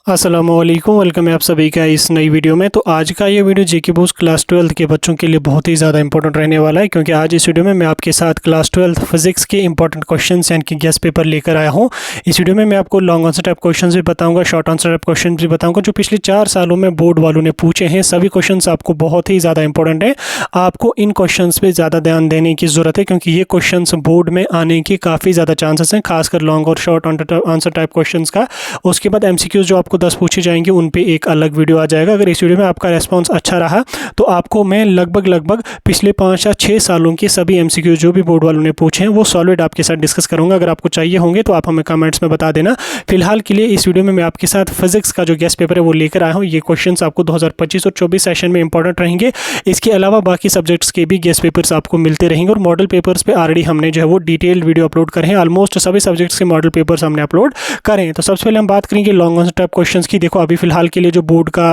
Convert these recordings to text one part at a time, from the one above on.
अस्सलामुअलैकुम, वेलकम है आप सभी का इस नई वीडियो में। तो आज का ये वीडियो जीके बूस्ट क्लास 12 के बच्चों के लिए बहुत ही ज़्यादा इंपॉर्टेंट रहने वाला है, क्योंकि आज इस वीडियो में मैं आपके साथ क्लास 12 फिजिक्स के इंपॉर्टेंट क्वेश्चंस यानी कि गेस पेपर लेकर आया हूँ। इस वीडियो में मैं आपको लॉन्ग आंसर टाइप क्वेश्चन भी बताऊँगा, शॉर्ट आंसर टाइप क्वेश्चन भी बताऊँगा, जो पिछले 4 सालों में बोर्ड वालों ने पूछे हैं। सभी क्वेश्चन आपको बहुत ही ज़्यादा इंपॉर्टेंट है। आपको इन क्वेश्चन पर ज़्यादा ध्यान देने की ज़रूरत है, क्योंकि ये क्वेश्चन बोर्ड में आने की काफ़ी ज़्यादा चांसेस हैं, खासकर लॉन्ग और शॉर्ट आंसर टाइप क्वेश्चन का। उसके बाद MCQs जो आपको 10 पूछे जाएंगे उन पे एक अलग वीडियो आ जाएगा। अगर इस वीडियो में आपका रेस्पॉन्स अच्छा रहा तो आपको मैं लगभग पिछले 5 या 6 सालों के सभी MCQ जो भी बोर्ड वालों ने पूछे हैं वो सॉलिड आपके साथ डिस्कस करूंगा। अगर आपको चाहिए होंगे तो आप हमें कमेंट्स में बता देना। फिलहाल के लिए इस वीडियो में मैं आपके साथ फिजिक्स का जो गेस्ट पेपर है वो लेकर आया हूँ। ये क्वेश्चन आपको 2025 और 24 सेशन में इंपॉर्टेंट रहेंगे। इसके अलावा बाकी सब्जेक्ट्स के भी गेस्ट पेपर्स आपको मिलते रहेंगे, और मॉडल पेपर्स पे ऑलरेडी हमने जो है वो डिटेल्ड वीडियो अपलोड करें हैं। ऑलमोस्ट सभी सब्जेक्ट्स के मॉडल पेपर्स हमने अपलोड करें। तो सबसे पहले हम बात करेंगे लॉन्ग आंसर टाइप क्वेश्चंस की। देखो अभी फिलहाल के लिए जो बोर्ड का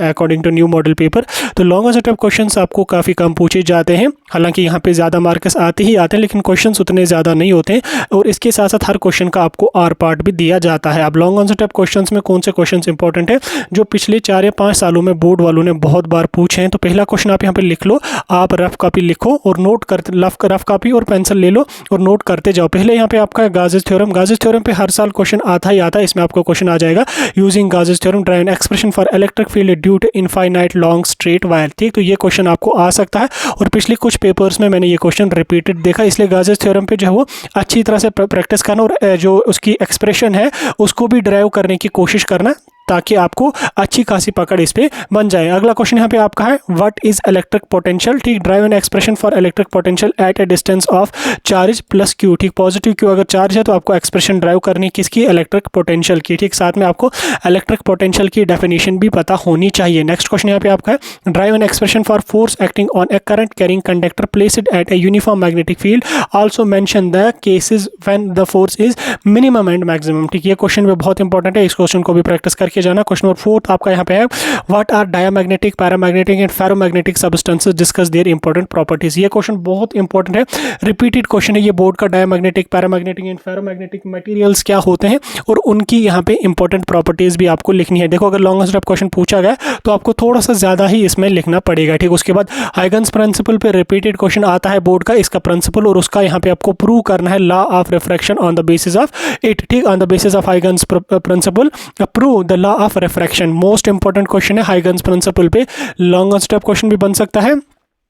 according to new model paper, तो लॉन्ग आंसर टाइप क्वेश्चंस आपको काफ़ी कम पूछे जाते हैं। हालांकि यहाँ पे ज़्यादा मार्क्स आते ही आते हैं, लेकिन क्वेश्चंस उतने ज़्यादा नहीं होते हैं, और इसके साथ साथ हर क्वेश्चन का आपको आर पार्ट भी दिया जाता है। अब लॉन्ग आंसर टाइप क्वेश्चंस में कौन से क्वेश्चंस इंपॉर्टेंट है जो पिछले 4 या 5 सालों में बोर्ड वालों ने बहुत बार पूछे हैं। तो पहला क्वेश्चन आप यहाँ पे लिख लो, आप रफ कॉपी लिखो और नोट करते, रफ कॉपी और पेंसिल ले लो और नोट करते जाओ। पहले यहाँ पे आपका गाउस थ्योरम, गाउस थ्योरम पे हर साल क्वेश्चन आता ही आता है। इसमें आपको क्वेश्चन आ जाएगा using Gauss theorem derive an expression for electric field due to infinite long straight wire. ठीक, तो ये क्वेश्चन आपको आ सकता है, और पिछले कुछ पेपर्स में मैंने ये क्वेश्चन रिपीटेड देखा। इसलिए गाउस थ्योरम पे जो है वो अच्छी तरह से प्रैक्टिस करना, और जो उसकी एक्सप्रेशन है उसको भी ड्राइव करने की कोशिश करना, ताकि आपको अच्छी खासी पकड़ इस पे बन जाए। अगला क्वेश्चन यहाँ पे आपका है व्हाट इज इलेक्ट्रिक पोटेंशियल। ठीक, drive an expression for electric potential at A distance of charge plus Q. ठीक, पॉजिटिव क्यू अगर चार्ज है तो आपको एक्सप्रेशन ड्राइव करनी किसकी, इलेक्ट्रिक पोटेंशियल की। ठीक, साथ में आपको इलेक्ट्रिक पोटेंशियल की डेफिनेशन भी पता होनी चाहिए। नेक्स्ट क्वेश्चन यहाँ पे आपका है derive an expression for force acting on A current carrying conductor placed at a uniform magnetic field, also mention the cases when the force is minimum and maximum. ठीक, ये क्वेश्चन भी बहुत important है, इस क्वेश्चन को भी practice करके जाना। क्वेश्चन नंबर 4 आपका यहाँ पे है what are diamagnetic, paramagnetic and ferromagnetic substances, discuss their important properties. ये क्वेश्चन बहुत इंपॉर्टेंट है, रिपीटेड क्वेश्चन है ये बोर्ड का। Diamagnetic, paramagnetic and ferromagnetic materials क्या होते हैं और उनकी यहाँ पे इंपॉर्टेंट प्रॉपर्टीज भी आपको लिखनी है। देखो अगर लॉन्ग आंसर क्वेश्चन पूछा गया तो आपको थोड़ा सा ज्यादा ही इसमें लिखना पड़ेगा। ठीक, उसके बाद हाइगन्स प्रिंसिपल पे रिपीटेड क्वेश्चन आता है बोर्ड का, इसका प्रिंसिपल और उसका यहाँ पे आपको प्रूव करना है law of refraction on the basis of it. ठीक, on the basis of Huygens principle prove the law of refraction. Most important question है हाइगन्स प्रिंसिपल पे। लॉन्ग आंसर टाइप क्वेश्चन भी बन सकता है,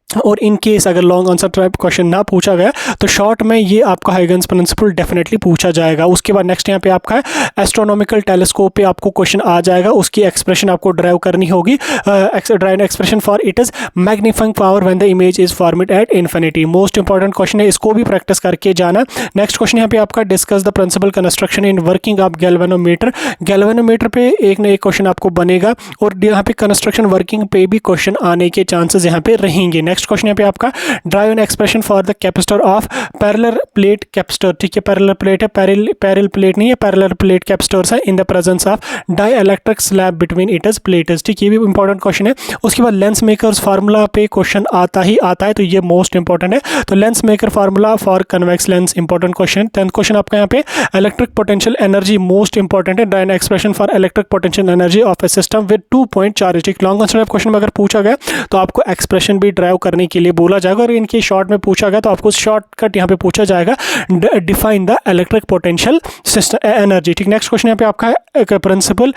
और इन केस अगर लॉन्ग आंसर टाइप क्वेश्चन ना पूछा गया तो शॉर्ट में ये आपका हाइगन्स प्रिंसिपल डेफिनेटली पूछा जाएगा। उसके बाद नेक्स्ट यहाँ पे आपका है एस्ट्रोनॉमिकल टेलीस्कोप पे आपको क्वेश्चन आ जाएगा, उसकी एक्सप्रेशन आपको ड्राइव करनी होगी। Drive expression for it is magnifying power when the image is format at infinity. Most important question है, इसको भी प्रैक्टिस करके जाना। नेक्स्ट क्वेश्चन यहाँ पे आपका discuss the principle construction in working of galvanometer. Galvanometer पे एक ना एक क्वेश्चन आपको बनेगा, और यहाँ पे कंस्ट्रक्शन वर्किंग पे भी क्वेश्चन आने के चांसेस यहाँ पे रहेंगे। नेक्स्ट क्वेश्चन यहाँ पे आपका drive an expression for the capacitor of parallel plate capacitor. ठीक है, पैरेलल प्लेट है, पैरेलल प्लेट नहीं है, पैरेलल प्लेट कैपेसिटर्स है in the presence of dielectric slab between its plates. ठीक, ये भी इंपॉर्टेंट क्वेश्चन है। उसके बाद लेंस मेकर्स फार्मूला पे क्वेश्चन आता ही आता है, तो ये मोस्ट इंपॉर्टेंट है। तो lens maker formula for convex lens important question. 10th question आपका यहाँ पे electric potential energy most important है। Derive an expression for electric potential energy of a system with 2 point charge. ठीक, लॉन्ग आंसर क्वेश्चन में अगर पूछा गया तो आपको एक्सप्रेशन भी ड्राइव करने के लिए बोला जाएगा, और इनके शॉर्ट में पूछा गया तो आपको शॉर्टकट यहाँ पे पूछा जाएगा define the electric potential system energy. ठीक, नेक्स्ट क्वेश्चन यहाँ पे आपका है principle,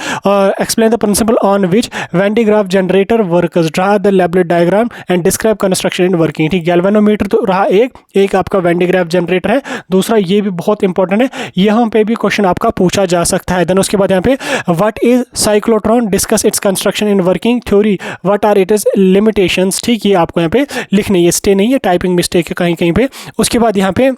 explain the principle on which Van de Graaff generator works, draw the labelled diagram and describe construction in working. ठीक, गैल्वेनोमीटर तो रहा एक आपका वैन डी ग्राफ जनरेटर है, दूसरा ये भी बहुत इंपॉर्टेंट है, यहाँ पे भी क्वेश्चन आपका पूछा जा सकता है। देन उसके बाद यहाँ पे what is cyclotron, discuss its construction in working theory, what are its limitations. ठीक, ये आपको यहाँ पे लिखने, ये स्टे नहीं है, टाइपिंग मिस्टेक है कहीं कहीं पे। उसके बाद यहाँ पे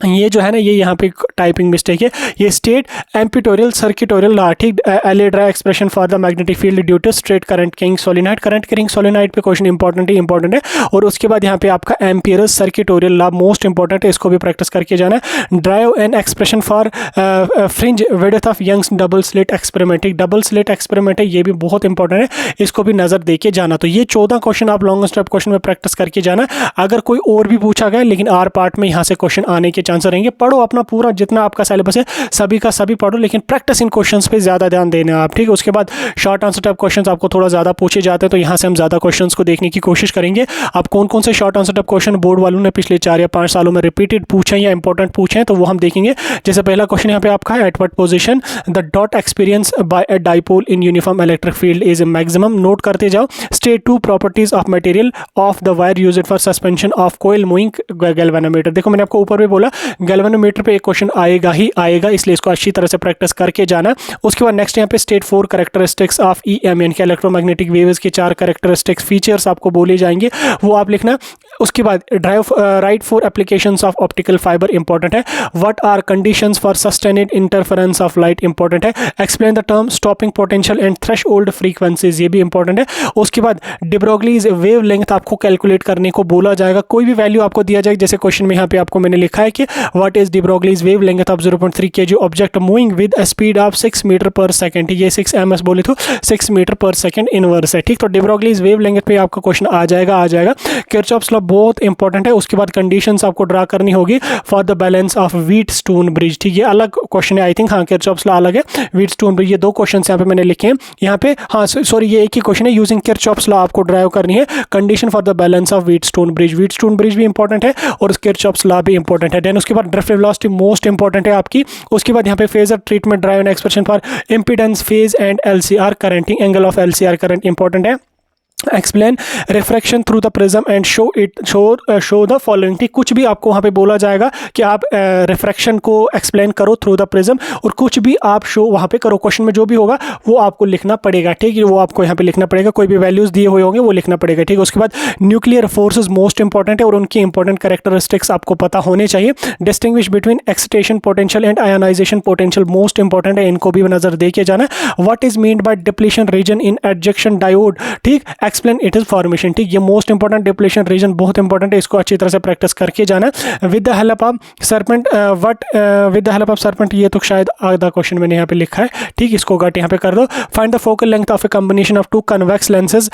ये जो है ना, ये यहाँ पे टाइपिंग मिस्टेक है, ये स्टेट एम्पिटोरियल सर्किटोरियल लॉ। ठीक, L draw expression for the magnetic field due to straight current carrying solenoid. Current carrying solenoid पे क्वेश्चन इंपॉर्टेंट है। और उसके बाद यहाँ पे आपका Ampere's circuital law most important है, इसको भी प्रैक्टिस करके जाना है। Derive an expression for fringe width of Young's double slit experiment. Double slit experiment है, ये भी बहुत इंपॉर्टेंट है, इसको भी नजर दे के जाना। तो ये 14 क्वेश्चन आप लॉन्ग स्टेप क्वेश्चन में प्रैक्टिस करके जाना। अगर कोई और भी पूछा गया लेकिन आर पार्ट में यहाँ से क्वेश्चन आने के चांसेस रहेंगे। पढ़ो अपना पूरा जितना आपका सिलेबस है सभी का सभी पढ़ो, लेकिन प्रैक्टिस इन क्वेश्चंस पे ज़्यादा ध्यान देना आप, ठीक है। उसके बाद शॉर्ट आंसर टाइप क्वेश्चंस आपको थोड़ा ज़्यादा पूछे जाते हैं, तो यहाँ से हम ज़्यादा क्वेश्चंस को देखने की कोशिश करेंगे। आप कौन कौन से short answer type question board वालों ने पिछले 4 या 5 सालों में रिपीटेड पूछे या इंपॉर्टेंट पूछे हैं, तो वो हम देखेंगे। जैसे पहला क्वेश्चन यहाँ पे आपका है, at what position the dot experience by a dipole in uniform electric field is maximum. Note करते जाओ। State 2 properties of material of the wire used for suspension of coil moving galvanometer. देखो मैंने आपको ऊपर भी बोला गैल्वेनोमीटर पे एक क्वेश्चन आएगा ही आएगा, इसलिए इसको अच्छी तरह से प्रैक्टिस करके जाना। उसके बाद नेक्स्ट यहाँ पे स्टेट 4 कैरेक्टरिस्टिक्स ऑफ EM यानी कि इलेक्ट्रोमैग्नेटिक वेव्स के 4 कैरेक्टरिस्टिक्स फीचर्स आपको बोले जाएंगे, वो आप लिखना। उसके बाद derive write for applications of optical fibre important है। What are conditions for sustained interference of light important है। Explain the term stopping potential and threshold frequencies, ये भी इंपॉर्टेंट है। उसके बाद डिब्रोग्लीज वेव लेंथ आपको कैलकुलेट करने को बोला जाएगा। कोई भी वैल्यू आपको दिया जाएगा, जैसे क्वेश्चन में यहाँ पे आपको मैंने लिखा है कि what is de Broglie's wavelength of 0.3 kg object moving with a speed of 6 metre per second. ये 6 ms बोले तो 6 मीटर पर सेकंड इनवर्स है, ठीक। तो डिब्रोग्लीज वेव लेंथ पे आपका क्वेश्चन आ जाएगा। किरचॉफ्स लॉ बहुत इंपॉर्टेंट है। उसके बाद कंडीशंस आपको ड्रा करनी होगी for the balance of Wheatstone bridge, ठीक। ये अलग क्वेश्चन है आई थिंक, हाँ किरचॉफ्स लॉ अलग है, व्हीटस्टोन ब्रिज, ये 2 क्वेश्चन यहाँ पे मैंने लिखे हैं। यहाँ पे हाँ सॉरी ये एक ही क्वेश्चन है। यूजिंग किरचॉफ्स लॉ आपको ड्राइव करनी है condition for the balance of Wheatstone bridge भी इंपॉर्टेंट है और किरचॉफ्स लॉ भी इंपॉर्टेंट है। देन उसके बाद ड्रिफ्ट वेलोसिटी मोस्ट इंपॉर्टेंट है आपकी। उसके बाद यहाँ पे phasor treatment derive and expression for impedance phase and LCR current, angle of LCR current important है। Explain refraction through the prism and show the following, ठीक। कुछ भी आपको वहाँ पे बोला जाएगा कि आप रिफ्रैक्शन को एक्सप्लेन करो थ्रू द प्रिज्म, और कुछ भी आप शो वहाँ पे करो। क्वेश्चन में जो भी होगा वो आपको लिखना पड़ेगा, ठीक है। वो आपको यहाँ पे लिखना पड़ेगा, कोई भी वैल्यूज दिए हुए होंगे वो लिखना पड़ेगा, ठीक है। उसके बाद न्यूक्लियर फोर्सेज मोस्ट इंपॉर्टेंट है और उनकी इंपॉर्टेंट कैरेक्टरिस्टिक्स आपको पता होने चाहिए। Distinguish between excitation potential and ionization potential most important है, इनको भी नजर दे के जाना। What is mean by depletion region in a junction diode, ठीक। एक्सप्लेन इट इज फॉर्मेशन, ठीक। ये मोस्ट इंपॉर्टेंट डिप्लीशन रीजन बहुत इंपॉर्टेंट है, इसको अच्छी तरह से प्रैक्टिस करके जाना। With the help of serpent with the help of serpent, ये तो शायद आधा क्वेश्चन मैंने यहाँ पे लिखा है, ठीक। इसको गट यहाँ पे कर दो। Find the focal length of a combination of 2 convex lenses,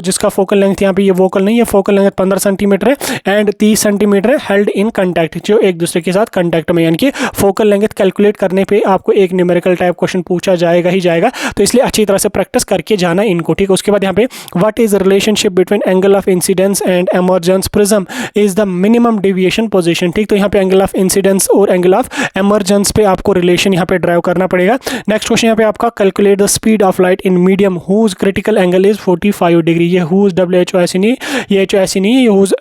जिसका फोकल लेंथ यहाँ पे ये वोकल नहीं है, फोकल लेंथ 15 सेंटीमीटर है एंड 30 सेंटीमीटर है, हेल्ड इन कंटैक्ट, जो एक दूसरे के साथ कंटैक्ट में, यानी कि फोकल लेंथ कैलकुलेट करने पे आपको एक न्यूमेरिकल टाइप क्वेश्चन पूछा जाएगा ही जाएगा, तो इसलिए अच्छी तरह से प्रैक्टिस करके जाना इनको, ठीक। उसके बाद यहाँ पे what is relationship between angle of incidence and emergence prism is the minimum deviation position, ठीक। तो यहाँ पे एंगल ऑफ इंसिडेंस और एंगल ऑफ एमर्जेंस पे आपको रिलेशन यहाँ पे ड्राइव करना पड़ेगा। नेक्स्ट क्वेश्चन यहाँ पे आपका calculate the speed of light in medium whose critical angle is 45 degree. ये हुज WHO नहीं, ये HOS नहीं, ये whose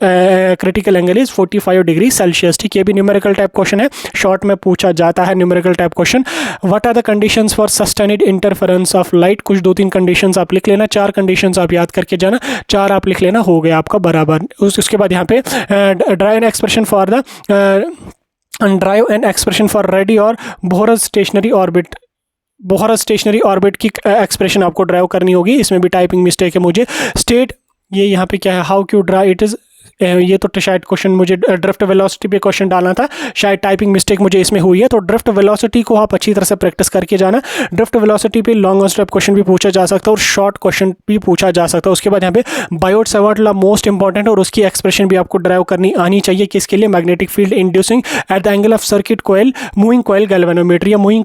critical angle is 45 degree Celsius, ठीक। ये भी न्यूमेरिकल टाइप क्वेश्चन है, शॉर्ट में पूछा जाता है numerical type question. What are the conditions for sustained interference of light, कुछ 2-3 कंडीशंस आप लिख लेना, 4 कंडीशंस आप याद करके जाना, 4 आप लिख लेना, हो गया आपका बराबर। उसके बाद यहाँ पे drive an expression for the drive an expression for ready और बोहरस स्टेशनरी ऑर्बिट की एक्सप्रेशन आपको ड्राइव करनी होगी। इसमें भी टाइपिंग मिस्टेक है मुझे। स्टेट ये यहाँ पे क्या है, how Q drive it is, ये तो शायद क्वेश्चन मुझे ड्रिफ्ट वेलोसिटी पे क्वेश्चन डालना था, शायद टाइपिंग मिस्टेक मुझे इसमें हुई है। तो ड्रिफ्ट वेलोसिटी को आप अच्छी तरह से प्रैक्टिस करके जाना। ड्रिफ्ट वेलोसिटी पे लॉन्ग आंसर टाइप क्वेश्चन भी पूछा जा सकता है और शॉर्ट क्वेश्चन भी पूछा जा सकता है। उसके बाद यहाँ पे बायोट-सावर्ट लॉ मोस्ट इंपॉर्टेंट है और उसकी एक्सप्रेशन भी आपको ड्राइव करनी आनी चाहिए। किसके लिए, magnetic field inducing at the angle of circuit coil moving coil galvanometer या moving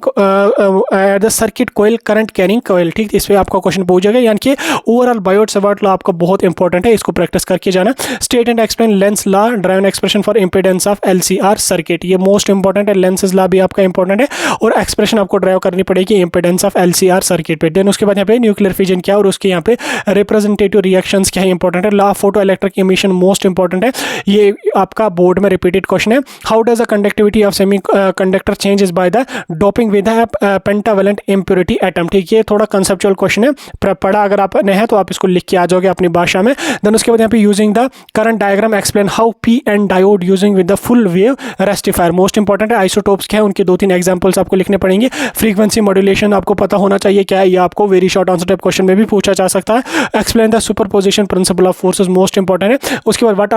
at the circuit coil current carrying coil, ठीक। इस पर आपका क्वेश्चन पूछेगा, यानी कि ओवरऑल बायोट-सावर्ट लॉ आपका बहुत इंपॉर्टेंट है, इसको प्रैक्टिस करके जाना। State and explain Lenz law drive an expression for impedance of LCR circuit, ये मोस्ट इंपॉर्टेंट है। लेंसेज लॉ भी आपका इंपॉर्टेंट है और एक्सप्रेशन आपको ड्राइव करनी पड़ेगी इंपेडेंस ऑफ LCR सर्किट पे। देन उसके बाद यहाँ पे न्यूक्लियर फिजन क्या और उसके यहाँ पे रिप्रेजेंटेटिव रिएक्शंस क्या है इंपॉर्टेंट है। Law of photo electric emission most important है, ये आपका बोर्ड में रिपीटेड क्वेश्चन है। How does the conductivity of semi conductor changes by the doping with pentavalent impurity atom, ठीक। ये थोड़ा कंसेप्चुअल क्वेश्चन है, पढ़ा अगर आपने है तो आप इसको लिख के आ जाओगे अपनी भाषा में। देन उसके बाद यहाँ पे using the current diagram explain how PN diode using with the full wave rectifier, most important है। आइसोटोप्स क्या है, उनके 2-3 एग्जांपल्स आपको लिखने पड़ेंगे। फ्रीक्वेंसी मॉड्यूलेशन आपको पता होना चाहिए क्या है, ये आपको very short answer type question में भी पूछा जा सकता है। Explain the superposition principle of forces, most important है। उसके बाद व्हाट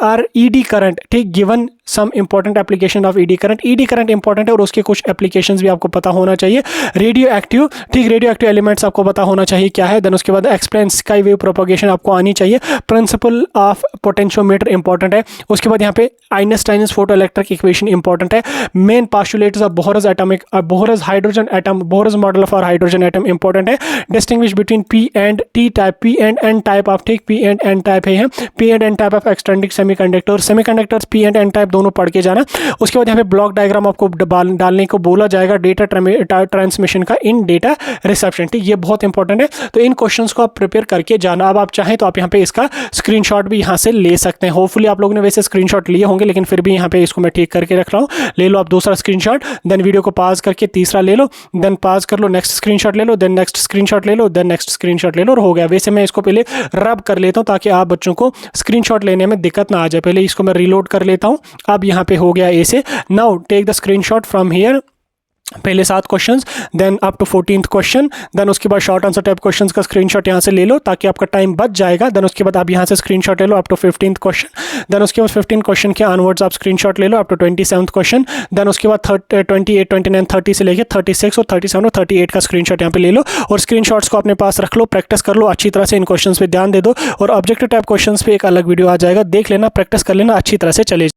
आर ED करंट, ठीक, given some important application of ED current. ED current important है और उसके कुछ एप्लीकेशंस भी आपको पता होना चाहिए। रेडियो एक्टिव, ठीक, रेडियो एक्टिव एलिमेंट्स आपको पता होना चाहिए क्या है। देन उसके बाद एक्सप्लेन स्काई वेव प्रोपोगेशन, आपको आपको आनी चाहिए। प्रिंसिपल ऑफ पोटेंशियोमीटर इंपॉर्टेंट है। उसके बाद यहाँ पे Einstein's photoelectric equation important है। Main postulates of Bohr's atomic Bohr's hydrogen atom Bohr's model of our hydrogen atom important है। Distinguish between P and T type, P and N type of, ठीक, P and N type है, P and N type of extending semiconductors P and N type दोनों पढ़ के जाना। उसके बाद यहाँ पे ब्लॉक डायग्राम आपको डालने को बोला जाएगा, डेटा ट्रांसमिशन का इन डेटा रिसेप्शन, ठीक, ये बहुत इंपॉर्टेंट है। तो इन क्वेश्चंस को आप प्रिपेयर करके जाना। अब आप चाहें तो आप यहाँ पे इसका स्क्रीनशॉट भी यहाँ से ले सकते हैं। होपफुली आप लोगों ने वैसे स्क्रीनशॉट लिए होंगे, लेकिन फिर भी यहाँ पे इसको मैं ठीक करके रख रहा हूँ। ले लो आप दूसरा स्क्रीनशॉट, देन वीडियो को पॉज करके तीसरा ले लो, देन पॉज कर लो, नेक्स्ट स्क्रीनशॉट ले लो, देन नेक्स्ट स्क्रीनशॉट ले लो, देन नेक्स्ट स्क्रीनशॉट ले लो, और हो गया। वैसे मैं इसको पहले रब कर लेता हूँ ताकि आप बच्चों को स्क्रीनशॉट लेने में दिक्कत ना आ जाए। पहले इसको मैं रीलोड कर लेता हूँ। अब यहाँ पे हो गया ऐसे। Now take the screenshot from here, पहले 7 questions, then up to 14th question, then उसके बाद शॉर्ट आंसर टाइप क्वेश्चंस का स्क्रीनशॉट यहाँ से ले लो ताकि आपका टाइम बच जाएगा। देन उसके बाद आप यहाँ से स्क्रीनशॉट ले लो up to 15th question, then उसके बाद 15 क्वेश्चन के ऑनवर्ड्स आप स्क्रीनशॉट ले लो up to 27th question, then उसके बाद 28, 29, 30 से लेके 36 और 37 और 38 का स्क्रीनशॉट यहाँ पे ले लो, और स्क्रीनशॉट्स को अपने पास रख लो, प्रैक्टिस कर लो अच्छी तरह से, इन क्वेश्चन पे ध्यान दे दो। और ऑब्जेक्टिव टाइप क्वेश्चन पे एक अलग वीडियो आ जाएगा, देख लेना, प्रैक्टिस कर लेना, अच्छी तरह से चले।